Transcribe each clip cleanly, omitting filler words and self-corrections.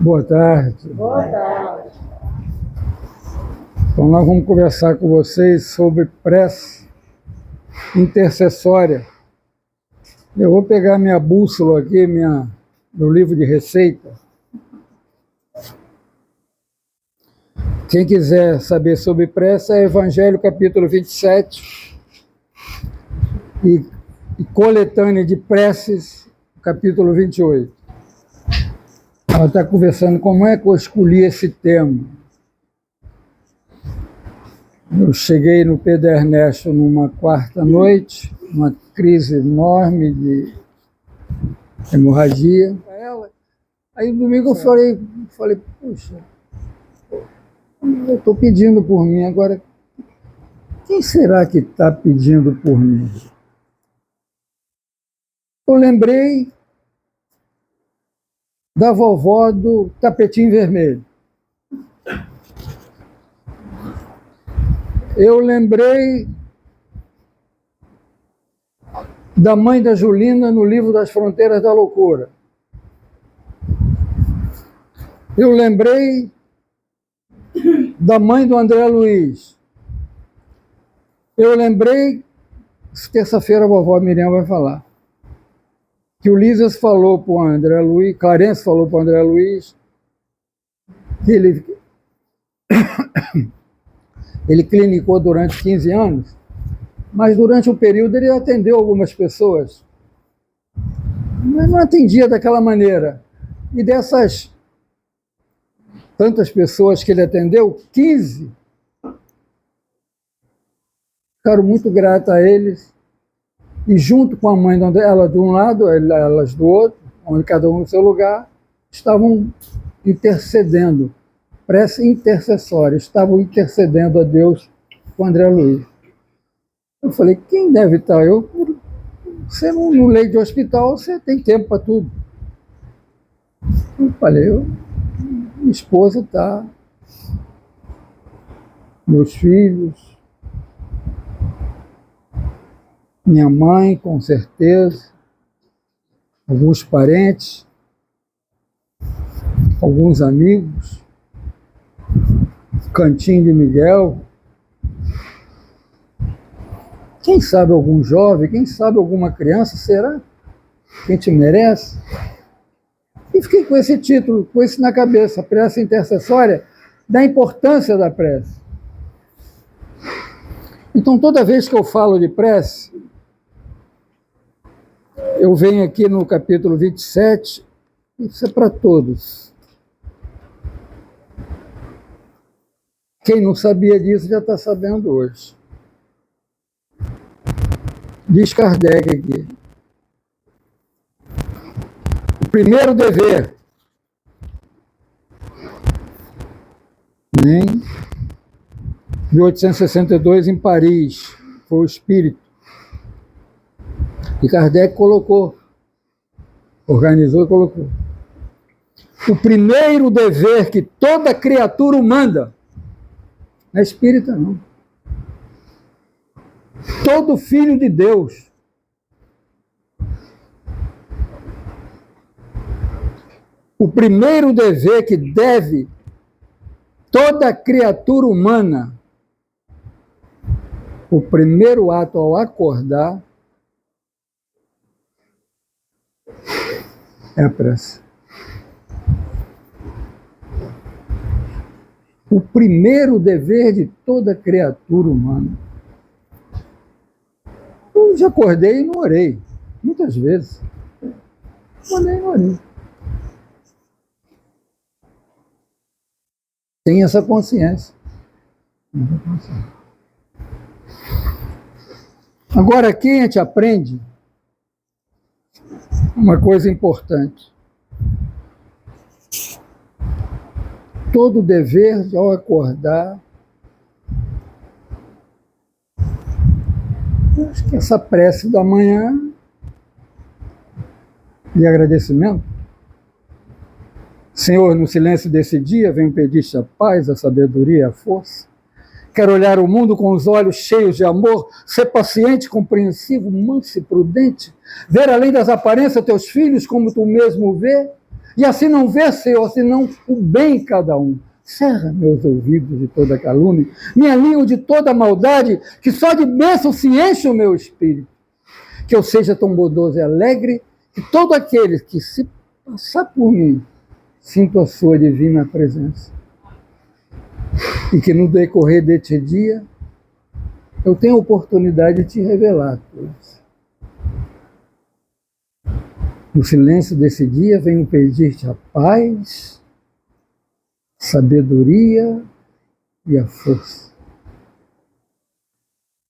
Boa tarde. Boa tarde. Então, nós vamos conversar com vocês sobre prece intercessória. Eu vou pegar minha bússola aqui, meu livro de receita. Quem quiser saber sobre prece, é Evangelho capítulo 27 e coletânea de preces, capítulo 28. Ela está conversando como é que eu escolhi esse tema. Eu cheguei no Pedro Ernesto numa quarta-noite, uma crise enorme de hemorragia. Aí no domingo eu falei, puxa, eu estou pedindo por mim, agora quem será que está pedindo por mim? Eu lembrei da vovó do tapetinho vermelho. Eu lembrei da mãe da Julina no livro das Fronteiras da Loucura. Eu lembrei da mãe do André Luiz. Eu lembrei, terça-feira a vovó Miriam vai falar, que o Lisas falou para o André Luiz, Clarence falou para o André Luiz, que ele clinicou durante 15 anos, mas durante um período ele atendeu algumas pessoas, mas não atendia daquela maneira. E dessas tantas pessoas que ele atendeu, 15 ficaram muito gratos a eles, e junto com a mãe dela de um lado, elas do outro, onde cada um no seu lugar, estavam intercedendo, prece intercessória, estavam intercedendo a Deus com André Luiz. Eu falei, quem deve estar? Você no leito de hospital, você tem tempo para tudo. Eu falei, minha esposa está, meus filhos, minha mãe, com certeza, alguns parentes, alguns amigos, Cantinho de Miguel, quem sabe algum jovem, quem sabe alguma criança, será? Quem te merece? E fiquei com esse título, com isso na cabeça, prece intercessória, da importância da prece. Então, toda vez que eu falo de prece, eu venho aqui no capítulo 27, isso é para todos. Quem não sabia disso já está sabendo hoje. Diz Kardec aqui. O primeiro dever, em 1862, em Paris, foi o espírito. E Kardec colocou, organizou e colocou. O primeiro dever que toda criatura humana, não é espírita não, todo filho de Deus, o primeiro dever que deve toda criatura humana, o primeiro ato ao acordar, é a prece. O primeiro dever de toda criatura humana. Eu já acordei e não orei, muitas vezes. Acordei e não orei. Tem essa consciência. Agora, aqui a gente aprende uma coisa importante. Todo dever ao acordar, eu acho que essa prece da manhã de agradecimento. Senhor, no silêncio desse dia, venho pedir-te a paz, a sabedoria e a força. Quero olhar o mundo com os olhos cheios de amor, ser paciente, compreensivo, manso e prudente, ver além das aparências teus filhos como tu mesmo vê, e assim não ver, Senhor, senão o bem em cada um. Cerra meus ouvidos de toda calúnia, me alinho de toda maldade, que só de bênção se enche o meu espírito. Que eu seja tão bondoso e alegre, que todo aquele que se passar por mim, sinta a sua divina presença. E que no decorrer deste dia, eu tenha a oportunidade de te revelar coisas. No silêncio desse dia, venho pedir-te a paz, sabedoria e a força.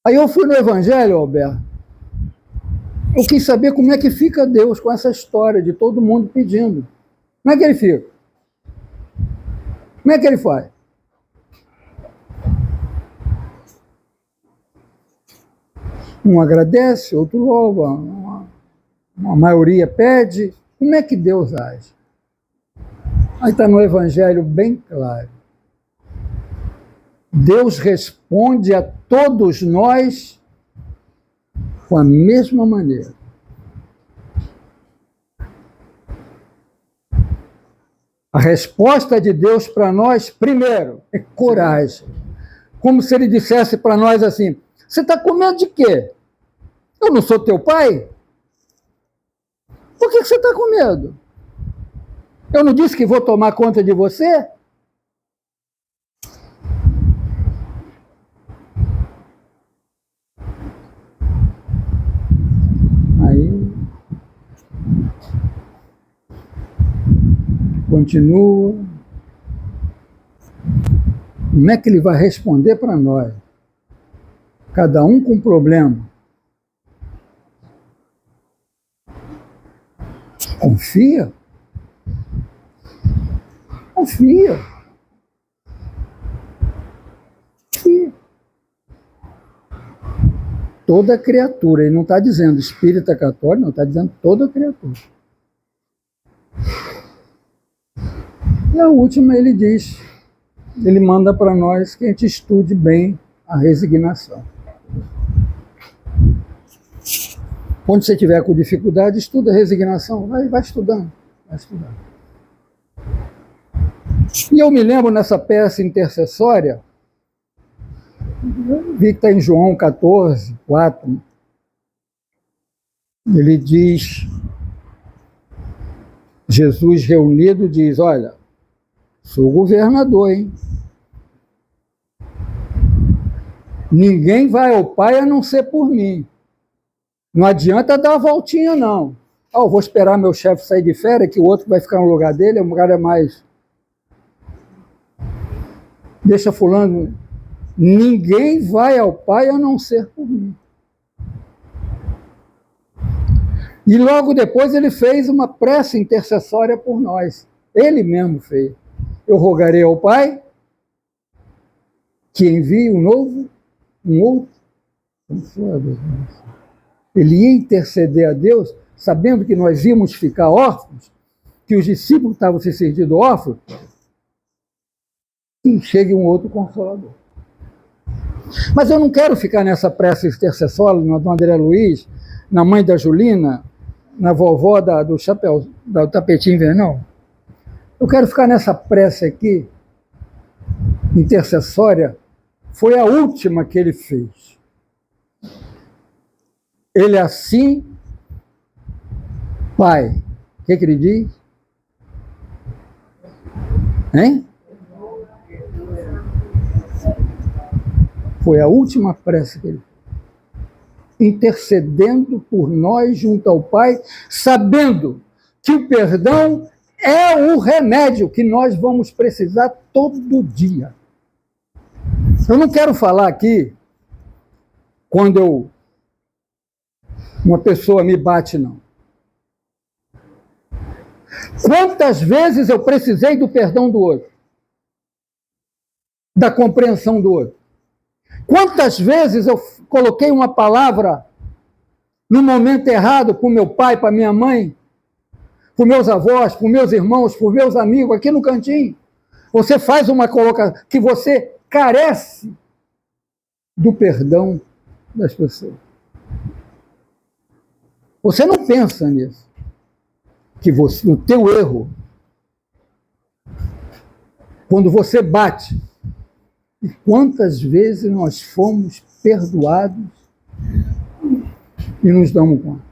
Aí eu fui no Evangelho, Alberto. Eu quis saber como é que fica Deus com essa história de todo mundo pedindo. Como é que ele fica? Como é que ele faz? Um agradece, outro louva, uma maioria pede. Como é que Deus age? Aí está no Evangelho bem claro. Deus responde a todos nós com a mesma maneira. A resposta de Deus para nós, primeiro, é coragem. Como se ele dissesse para nós assim: você está com medo de quê? Eu não sou teu pai? Por que você está com medo? Eu não disse que vou tomar conta de você? Aí, continua. Como é que ele vai responder para nós? Cada um com um problema. Confia. Confia. Confia. Toda criatura, ele não está dizendo espírita católico, não, está dizendo toda criatura. E a última ele diz, ele manda para nós que a gente estude bem a resignação. Quando você tiver com dificuldade, estuda a resignação, vai estudando, vai estudando. E eu me lembro nessa peça intercessória, vi que está em João 14, 4, ele diz, Jesus reunido diz, olha, sou governador, hein? Ninguém vai ao Pai a não ser por mim. Não adianta dar a voltinha, não. Eu vou esperar meu chefe sair de férias, que o outro vai ficar no lugar dele, o cara é mais... Deixa fulano... Ninguém vai ao Pai a não ser por mim. E logo depois ele fez uma prece intercessória por nós. Ele mesmo fez. Eu rogarei ao Pai que envie um outro Consolador. Ele ia interceder a Deus, sabendo que nós íamos ficar órfãos, que os discípulos estavam se sentindo órfãos, e chegue um outro Consolador. Mas eu não quero ficar nessa prece intercessória, do André Luiz, na mãe da Julina, na vovó do chapéu, do tapetinho vermelho. Eu quero ficar nessa prece aqui, intercessória, foi a última que ele fez. Ele assim, Pai, o que ele diz? Hein? Foi a última prece que ele fez. Intercedendo por nós junto ao Pai, sabendo que o perdão é o remédio que nós vamos precisar todo dia. Eu não quero falar aqui quando uma pessoa me bate, não. Quantas vezes eu precisei do perdão do outro? Da compreensão do outro? Quantas vezes eu coloquei uma palavra no momento errado para o meu pai, para minha mãe, para meus avós, para meus irmãos, para meus amigos, aqui no cantinho? Você faz uma colocação que você carece do perdão das pessoas. Você não pensa nisso. Que você, o teu erro Quando você bate, e quantas vezes nós fomos perdoados e nos damos conta?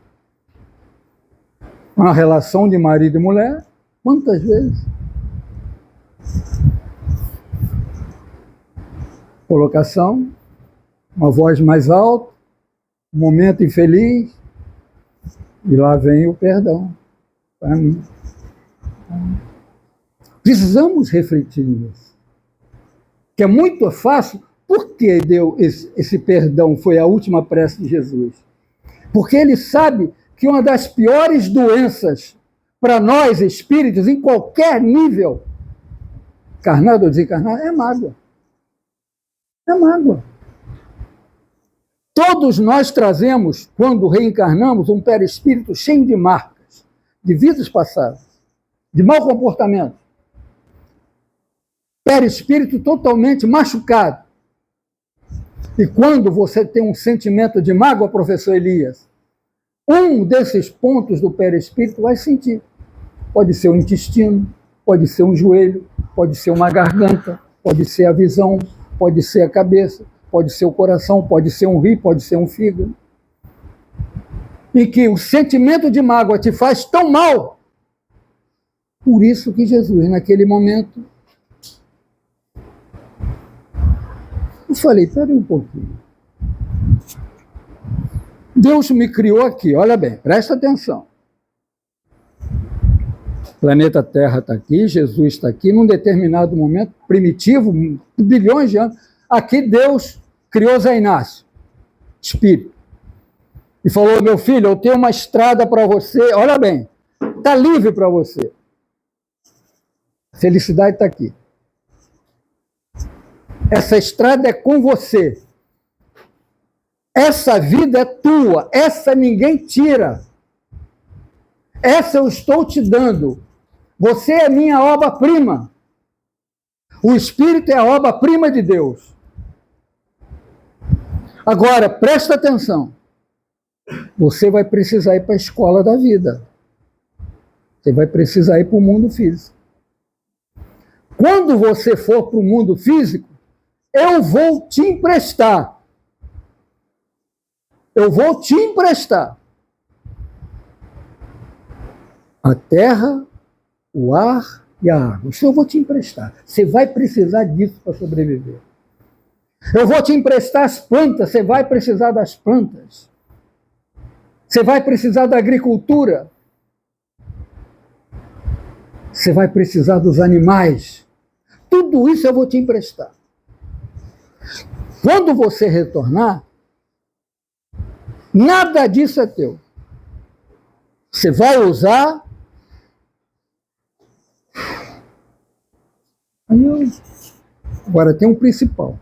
Uma relação de marido e mulher, quantas vezes? Colocação, uma voz mais alta, um momento infeliz, e lá vem o perdão para mim. Precisamos refletir nisso. Que é muito fácil. Por que deu esse perdão? Foi a última prece de Jesus. Porque ele sabe que uma das piores doenças para nós espíritos, em qualquer nível, encarnado ou desencarnado, é mágoa. É mágoa. Todos nós trazemos, quando reencarnamos, um perispírito cheio de marcas, de vidas passadas, de mau comportamento. Perispírito totalmente machucado. E quando você tem um sentimento de mágoa, professor Elias, um desses pontos do perispírito vai sentir. Pode ser o intestino, pode ser um joelho, pode ser uma garganta, pode ser a visão, pode ser a cabeça, pode ser o coração, pode ser um rim, pode ser um fígado. E que o sentimento de mágoa te faz tão mal. Por isso que Jesus, naquele momento, eu falei, peraí um pouquinho. Deus me criou aqui, olha bem, presta atenção. O planeta Terra está aqui, Jesus está aqui, num determinado momento primitivo, bilhões de anos, aqui Deus criou Zé Inácio, espírito, e falou, meu filho, eu tenho uma estrada para você, olha bem, está livre para você. A felicidade está aqui. Essa estrada é com você. Essa vida é tua, essa ninguém tira. Essa eu estou te dando. Você é minha obra-prima. O Espírito é a obra-prima de Deus. Agora, presta atenção. Você vai precisar ir para a escola da vida. Você vai precisar ir para o mundo físico. Quando você for para o mundo físico, eu vou te emprestar. Eu vou te emprestar a terra, o ar e a água. Isso eu vou te emprestar. Você vai precisar disso para sobreviver. Eu vou te emprestar as plantas, você vai precisar das plantas. Você vai precisar da agricultura. Você vai precisar dos animais. Tudo isso eu vou te emprestar. Quando você retornar, nada disso é teu. Você vai usar. Agora tem um principal.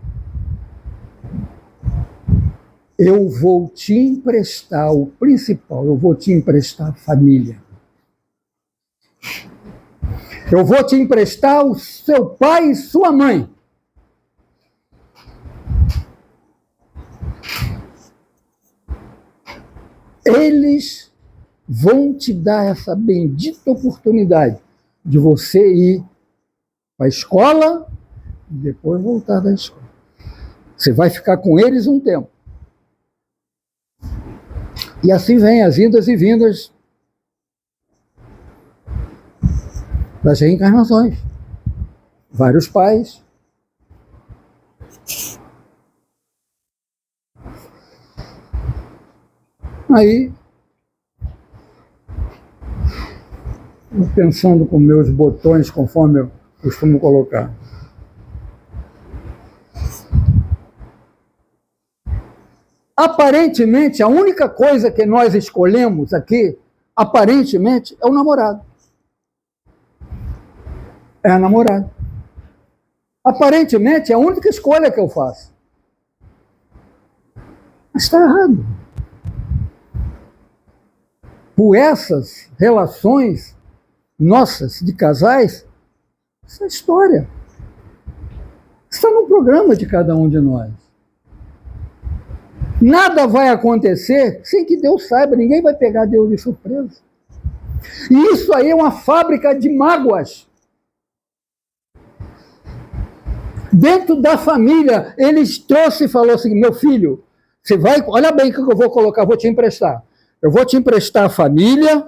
Eu vou te emprestar o principal, eu vou te emprestar a família. Eu vou te emprestar o seu pai e sua mãe. Eles vão te dar essa bendita oportunidade de você ir para a escola e depois voltar da escola. Você vai ficar com eles um tempo. E assim vem as idas e vindas das reencarnações. Vários pais. Aí, pensando com meus botões, conforme eu costumo colocar. Aparentemente, a única coisa que nós escolhemos aqui, aparentemente, é o namorado. É a namorada. Aparentemente, é a única escolha que eu faço. Mas está errado. Por essas relações nossas de casais, essa história está no programa de cada um de nós. Nada vai acontecer sem que Deus saiba, ninguém vai pegar Deus de surpresa. E isso aí é uma fábrica de mágoas. Dentro da família, ele trouxe e falou assim: meu filho, você vai, olha bem o que eu vou colocar, vou te emprestar. Eu vou te emprestar a família,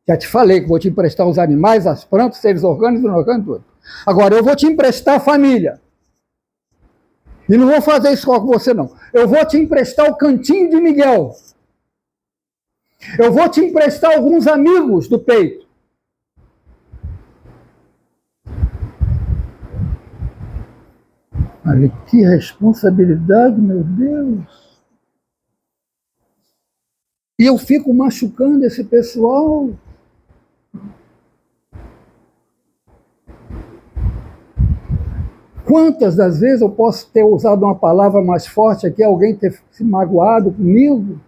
já te falei que vou te emprestar os animais, as plantas, seres orgânicos, inorgânicos, tudo. Agora, eu vou te emprestar a família. E não vou fazer isso com você, não. Eu vou te emprestar o cantinho de Miguel. Eu vou te emprestar alguns amigos do peito. Olha, que responsabilidade, meu Deus. E eu fico machucando esse pessoal. Quantas das vezes eu posso ter usado uma palavra mais forte aqui, alguém ter se magoado comigo,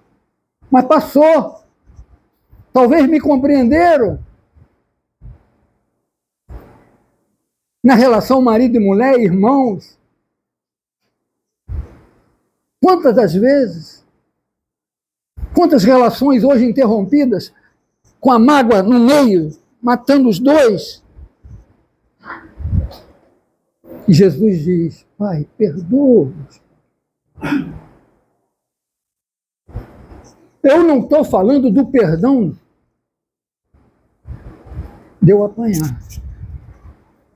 mas passou. Talvez me compreenderam. Na relação marido e mulher, irmãos. Quantas das vezes? Quantas relações hoje interrompidas, com a mágoa no meio, matando os dois? E Jesus diz: Pai, perdoa-os. Eu não estou falando do perdão de eu apanhar.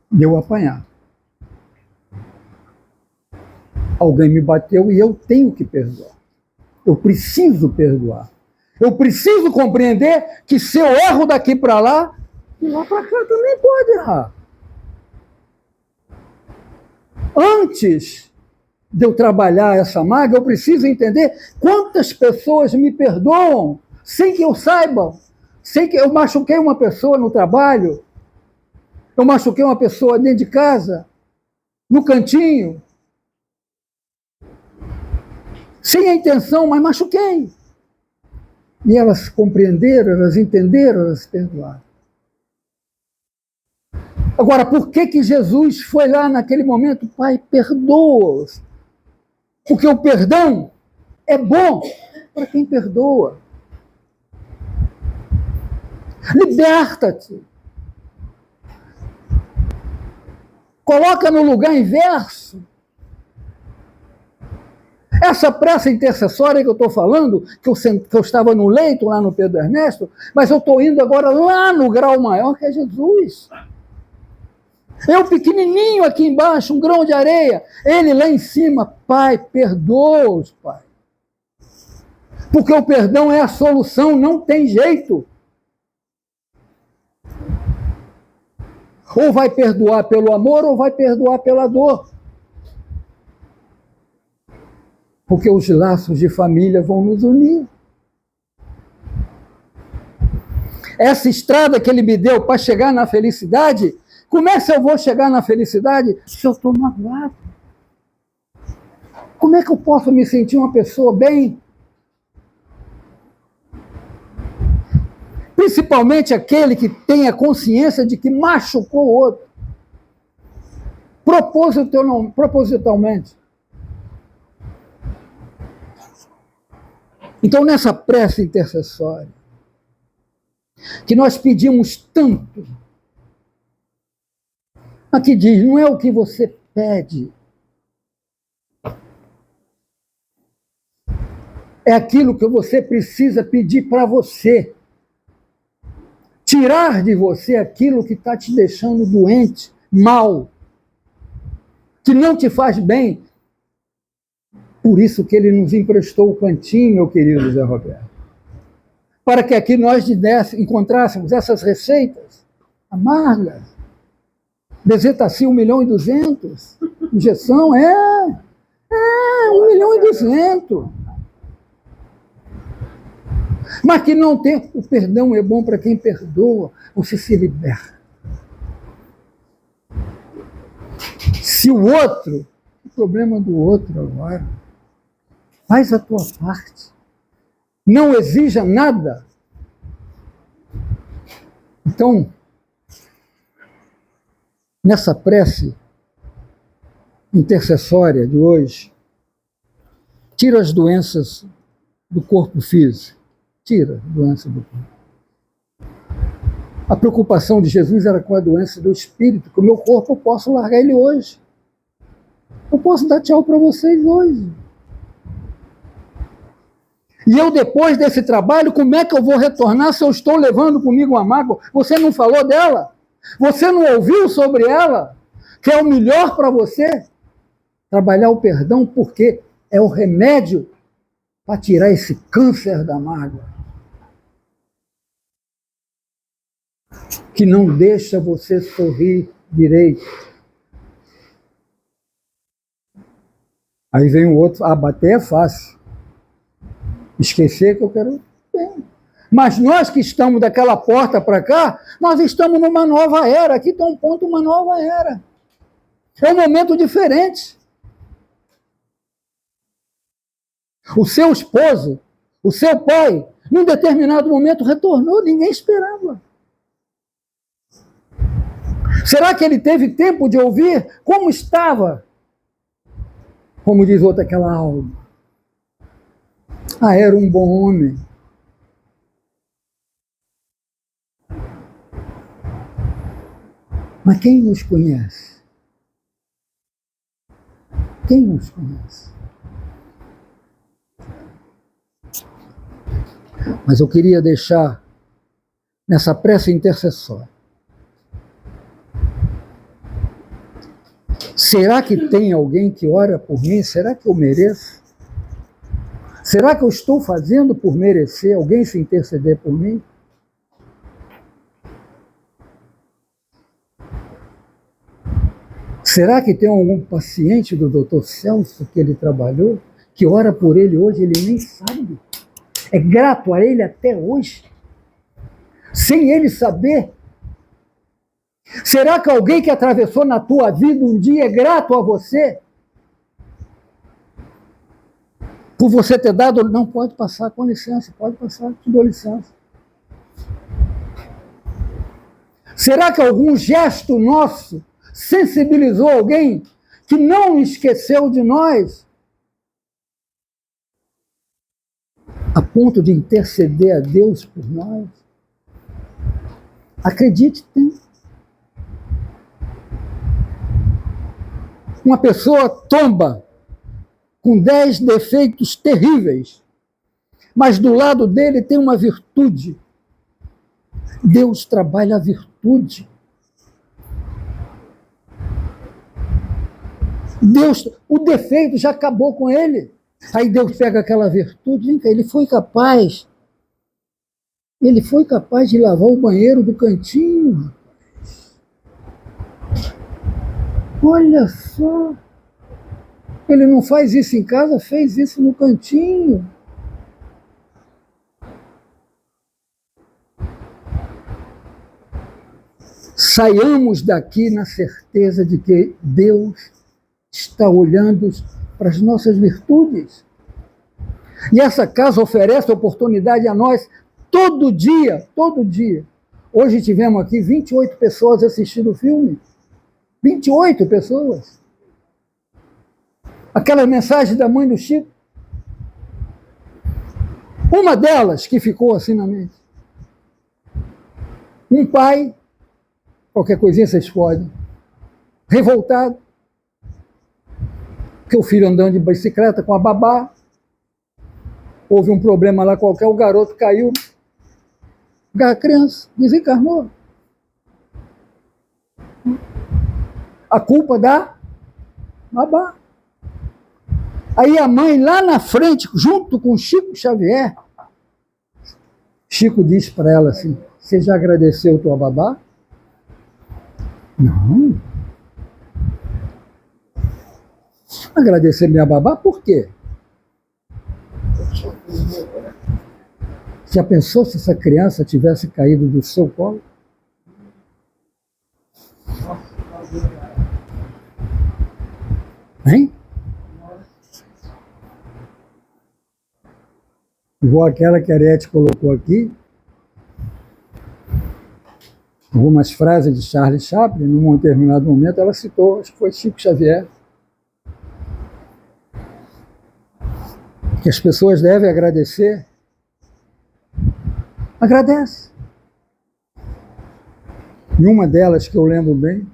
De eu apanhar. Alguém me bateu e eu tenho que perdoar. Eu preciso perdoar. Eu preciso compreender que se eu erro daqui para lá, de lá para cá também pode errar. Antes de eu trabalhar essa mágoa, eu preciso entender quantas pessoas me perdoam sem que eu saiba. Sem que eu machuquei uma pessoa no trabalho, eu machuquei uma pessoa dentro de casa, no cantinho, sem a intenção, mas machuquei. E elas compreenderam, elas entenderam, elas perdoaram. Agora, por que Jesus foi lá naquele momento? Pai, perdoa-os. Porque o perdão é bom para quem perdoa. Liberta-te. Coloca no lugar inverso. Essa pressa intercessória que eu estou falando, que eu estava no leito lá no Pedro Ernesto, mas eu estou indo agora lá no grau maior, que é Jesus. Eu pequenininho aqui embaixo, um grão de areia. Ele lá em cima, Pai, perdoa-os, Pai. Porque o perdão é a solução, não tem jeito. Ou vai perdoar pelo amor, ou vai perdoar pela dor. Porque os laços de família vão nos unir. Essa estrada que ele me deu para chegar na felicidade, como é que eu vou chegar na felicidade se eu estou magoado? Como é que eu posso me sentir uma pessoa bem? Principalmente aquele que tem a consciência de que machucou o outro. Propositalmente. Então, nessa prece intercessória, que nós pedimos tanto, aqui diz, não é o que você pede, é aquilo que você precisa pedir para você. Tirar de você aquilo que está te deixando doente, mal, que não te faz bem. Por isso que ele nos emprestou o cantinho, meu querido Zé Roberto. Para que aqui nós encontrássemos essas receitas amargas. Bezetacil 1.200.000. Injeção 1.200.000. Mas que não tem. O perdão é bom para quem perdoa. Você se liberta. Se o outro, o problema do outro agora, faz a tua parte. Não exija nada. Então, nessa prece intercessória de hoje, tira as doenças do corpo físico. Tira a doença do corpo. A preocupação de Jesus era com a doença do espírito, que o meu corpo eu posso largar ele hoje. posso dar tchau para vocês hoje. E eu, depois desse trabalho, como é que eu vou retornar se eu estou levando comigo uma mágoa? Você não falou dela? Você não ouviu sobre ela? Que é o melhor para você? Trabalhar o perdão, porque é o remédio para tirar esse câncer da mágoa, que não deixa você sorrir direito. Aí vem o outro, bater é fácil. Esquecer que eu quero... Bem. Mas nós que estamos daquela porta para cá, nós estamos numa nova era. Aqui está um ponto, uma nova era. É um momento diferente. O seu esposo, o seu pai, num determinado momento retornou, ninguém esperava. Será que ele teve tempo de ouvir como estava? Como diz outra, aquela alma. Era um bom homem. Mas quem nos conhece? Quem nos conhece? Mas eu queria deixar nessa prece intercessória. Será que tem alguém que ora por mim? Será que eu mereço? Será que eu estou fazendo por merecer alguém se interceder por mim? Será que tem algum paciente do Dr. Celso que ele trabalhou, que ora por ele hoje, ele nem sabe? É grato a ele até hoje, sem ele saber? Será que alguém que atravessou na tua vida um dia é grato a você? Por você ter dado... Não, pode passar, com licença, pode passar, te dou licença. Será que algum gesto nosso sensibilizou alguém que não esqueceu de nós, a ponto de interceder a Deus por nós? Acredite, tem. Uma pessoa tomba com 10 defeitos terríveis, mas do lado dele tem uma virtude. Deus trabalha a virtude. Deus, o defeito já acabou com ele. Aí Deus pega aquela virtude, ele foi capaz de lavar o banheiro do cantinho. Olha só, ele não faz isso em casa, fez isso no cantinho. Saiamos daqui na certeza de que Deus está olhando para as nossas virtudes. E essa casa oferece oportunidade a nós todo dia, todo dia. Hoje tivemos aqui 28 pessoas assistindo o filme. 28 pessoas. Aquela mensagem da mãe do Chico. Uma delas que ficou assim na mente. Um pai, qualquer coisinha vocês podem, revoltado, que o filho andando de bicicleta com a babá, houve um problema lá qualquer, o garoto caiu, a criança desencarnou. A culpa da babá. Aí a mãe lá na frente, junto com Chico Xavier, Chico disse para ela assim: você já agradeceu tua babá? Não. Agradecer minha babá por quê? Já pensou se essa criança tivesse caído do seu colo? Hein? Igual aquela que a Arete colocou aqui, algumas frases de Charles Chaplin, num determinado momento, ela citou, acho que foi Chico Xavier, que as pessoas devem agradecer. Agradece. E uma delas que eu lembro bem,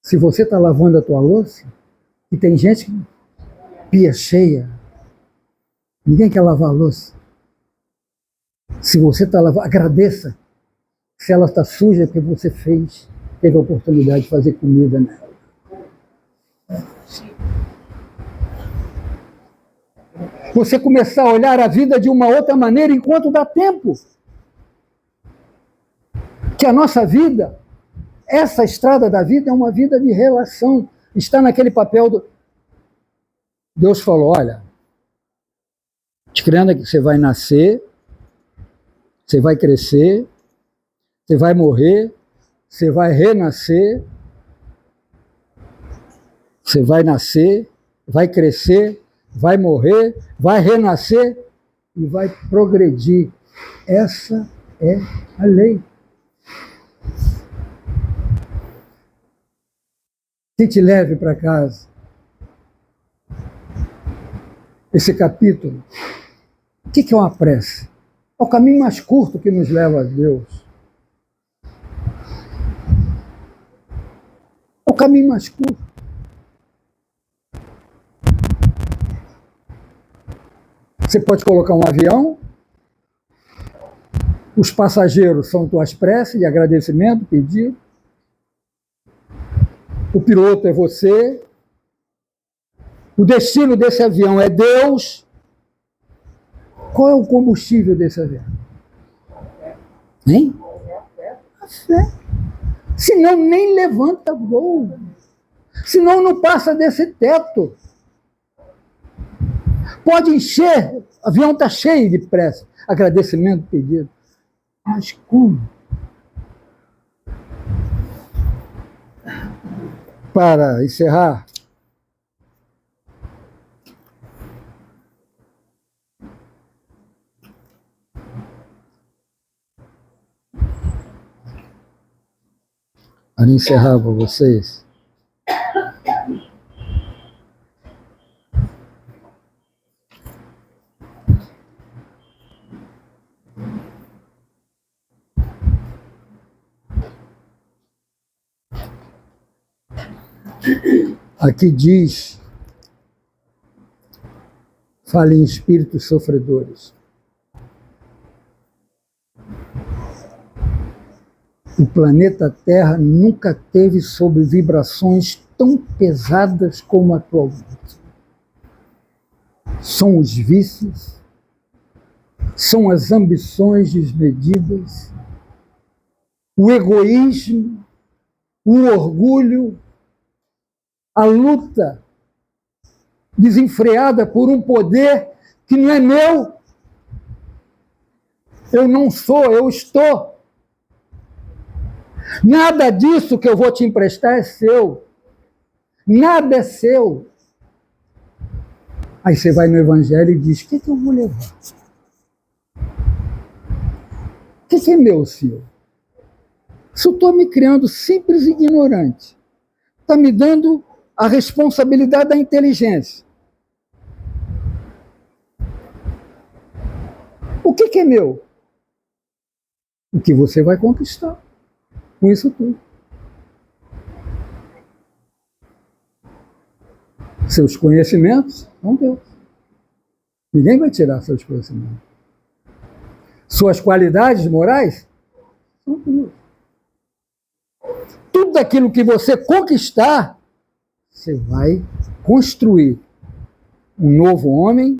se você está lavando a tua louça, E tem gente que pia cheia, ninguém quer lavar a louça. Se você está lavando, agradeça. Se ela está suja, é porque você teve a oportunidade de fazer comida nela. Você começar a olhar a vida de uma outra maneira enquanto dá tempo. Que a nossa vida, essa estrada da vida é uma vida de relação. Está naquele papel do... Deus falou, olha, te criando que você vai nascer, você vai crescer, você vai morrer, você vai renascer, você vai nascer, vai crescer, vai morrer, vai renascer e vai progredir. Essa é a lei. Que te leve para casa. Esse capítulo. O que é uma prece? É o caminho mais curto que nos leva a Deus. É o caminho mais curto. Você pode colocar um avião, os passageiros são tuas preces de agradecimento, pedido. O piloto é você. O destino desse avião é Deus. Qual é o combustível desse avião? Hein? A fé. Senão nem levanta voo. Senão não passa desse teto. Pode encher, o avião está cheio de prece, agradecimento, pedido. Mas como? Para encerrar, para vocês, aqui diz, fala em espíritos sofredores. O planeta Terra nunca teve sob vibrações tão pesadas como atualmente. São os vícios, são as ambições desmedidas, o egoísmo, o orgulho, a luta desenfreada por um poder que não é meu. Eu não sou, eu estou. Nada disso que eu vou te emprestar é seu. Nada é seu. Aí você vai no Evangelho e diz, o que eu vou levar? O que é meu, Senhor? Se eu estou me criando simples e ignorante, está me dando a responsabilidade da inteligência. O que é meu? O que você vai conquistar com isso tudo. Seus conhecimentos são Deus. Ninguém vai tirar seus conhecimentos. Suas qualidades morais são Deus. Tudo aquilo que você conquistar, você vai construir um novo homem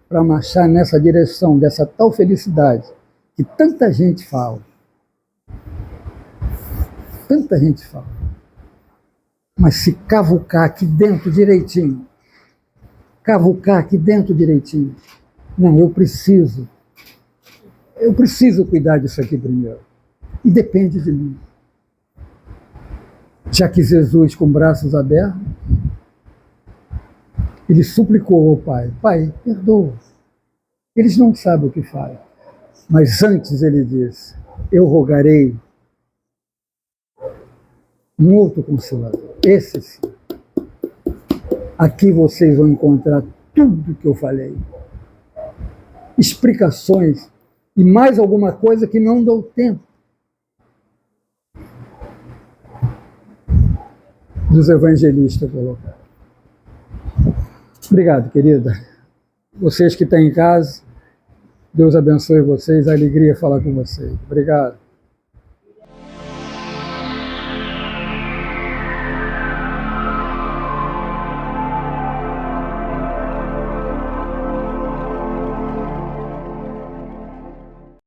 para marchar nessa direção, dessa tal felicidade que tanta gente fala. Tanta gente fala. Mas se cavucar aqui dentro direitinho, não, eu preciso cuidar disso aqui primeiro. E depende de mim. Já que Jesus, com braços abertos, ele suplicou ao Pai, Pai, perdoa. Eles não sabem o que fazem. Mas antes ele disse, eu rogarei um outro Consolador. Esse sim. Aqui vocês vão encontrar tudo que eu falei. Explicações e mais alguma coisa que não dou tempo. dos evangelistas colocaram. Obrigado, querida. Vocês que estão em casa, Deus abençoe vocês, a alegria falar com vocês. Obrigado.